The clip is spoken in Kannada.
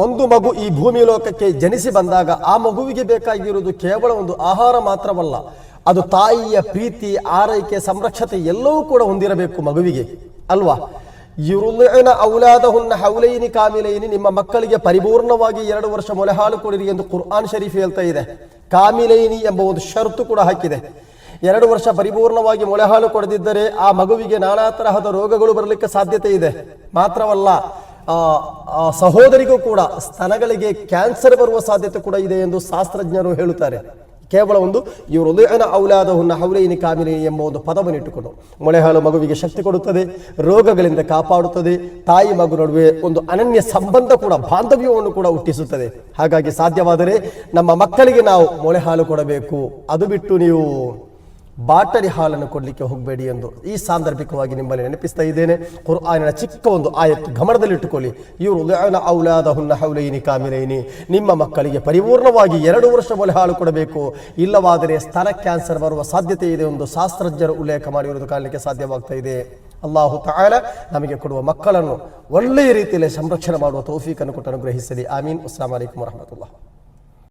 ಒಂದು ಮಗು ಈ ಭೂಮಿ ಲೋಕಕ್ಕೆ ಜನಿಸಿ ಬಂದಾಗ ಆ ಮಗುವಿಗೆ ಬೇಕಾಗಿರುವುದು ಕೇವಲ ಒಂದು ಆಹಾರ ಮಾತ್ರವಲ್ಲ, ಅದು ತಾಯಿಯ ಪ್ರೀತಿ, ಆರೈಕೆ, ಸಂರಕ್ಷತೆ ಎಲ್ಲವೂ ಕೂಡ ಹೊಂದಿರಬೇಕು ಮಗುವಿಗೆ ಅಲ್ವಾ. ಯುರ್ಲಿನ ಔಲಾದಹುನ್ನ ಹೌಲೈನಿ ಕಾಮಿಲೈನಿ, ನಿಮ್ಮ ಮಕ್ಕಳಿಗೆ ಪರಿಪೂರ್ಣವಾಗಿ 2 ವರ್ಷ ಮೊಲೆಹಾಲು ಕೊಡಿರಿ ಎಂದು ಕುರ್ಆನ್ ಶರೀಫ್ ಹೇಳ್ತಾ ಇದೆ. ಕಾಮಿಲೈನಿ ಎಂಬ ಒಂದು ಷರತ್ತು ಕೂಡ ಹಾಕಿದೆ. 2 ವರ್ಷ ಪರಿಪೂರ್ಣವಾಗಿ ಮೊಲೆಹಾಲು ಕೊಡದಿದ್ದರೆ ಆ ಮಗುವಿಗೆ ನಾನಾ ತರಹದ ರೋಗಗಳು ಬರಲಿಕ್ಕೆ ಸಾಧ್ಯತೆ ಇದೆ. ಮಾತ್ರವಲ್ಲ, ಸಹೋದರಿಗೂ ಕೂಡ ಸ್ತನಗಳಿಗೆ ಕ್ಯಾನ್ಸರ್ ಬರುವ ಸಾಧ್ಯತೆ ಕೂಡ ಇದೆ ಎಂದು ಶಾಸ್ತ್ರಜ್ಞರು ಹೇಳುತ್ತಾರೆ. ಕೇವಲ ಒಂದು ಯುರ್ಲಿನ ಔಲಾದಹುನ್ನ ಹೌಲೈನಿ ಕಾಮಿಲೈನಿ ಎಂಬ ಒಂದು ಪದವನ್ನು ಇಟ್ಟುಕೊಂಡು ಮೊಳೆಹಾಲು ಮಗುವಿಗೆ ಶಕ್ತಿ ಕೊಡುತ್ತದೆ, ರೋಗಗಳಿಂದ ಕಾಪಾಡುತ್ತದೆ, ತಾಯಿ ಮಗು ನಡುವೆ ಒಂದು ಅನನ್ಯ ಸಂಬಂಧ ಕೂಡ, ಬಾಂಧವ್ಯವನ್ನು ಕೂಡ ಹುಟ್ಟಿಸುತ್ತದೆ. ಹಾಗಾಗಿ ಸಾಧ್ಯವಾದರೆ ನಮ್ಮ ಮಕ್ಕಳಿಗೆ ನಾವು ಮೊಳೆಹಾಲು ಕೊಡಬೇಕು. ಅದು ಬಿಟ್ಟು ನೀವು ಬಾಟಲಿ ಹಾಲನ್ನು ಕೊಡಲಿಕ್ಕೆ ಹೋಗಬೇಡಿ ಎಂದು ಈ ಸಾಂದರ್ಭಿಕವಾಗಿ ನಿಮ್ಮಲ್ಲಿ ನೆನಪಿಸ್ತಾ ಇದ್ದೇನೆ. ಕುರ್ಆನಿನ ಚಿಕ್ಕ ಒಂದು ಆಯತ್ತು ಗಮನದಲ್ಲಿಟ್ಟುಕೊಳ್ಳಿ. ಯುರ್ಲಿನ ಔಲಾದಹುನ್ನ ಹೌಲೈನಿ ಕಾಮಿಲೈನಿ, ನಿಮ್ಮ ಮಕ್ಕಳಿಗೆ ಪರಿಪೂರ್ಣವಾಗಿ 2 ವರ್ಷ ಮೊಲೆಹಾಲು ಕೊಡಬೇಕು, ಇಲ್ಲವಾದರೆ ಸ್ತನ ಕ್ಯಾನ್ಸರ್ ಬರುವ ಸಾಧ್ಯತೆ ಇದೆ ಎಂದು ಶಾಸ್ತ್ರಜ್ಞರು ಉಲ್ಲೇಖ ಮಾಡಿರುವುದು ಕಾಣಲಿಕ್ಕೆ ಸಾಧ್ಯವಾಗ್ತಾ ಇದೆ. ಅಲ್ಲಾಹು ತಆಲ ನಮಗೆ ಕೊಡುವ ಮಕ್ಕಳನ್ನು ಒಳ್ಳೆಯ ರೀತಿಯಲ್ಲಿ ಸಂರಕ್ಷಣೆ ಮಾಡುವ ತೌಫೀಕನ್ನು ಕೊಟ್ಟು ಅನುಗ್ರಹಿಸಲಿ. ಆಮೀನ್. ಅಸ್ಸಲಾಮು ಅಲೈಕುಂ ವರಹಮತುಲ್ಲಾಹ್.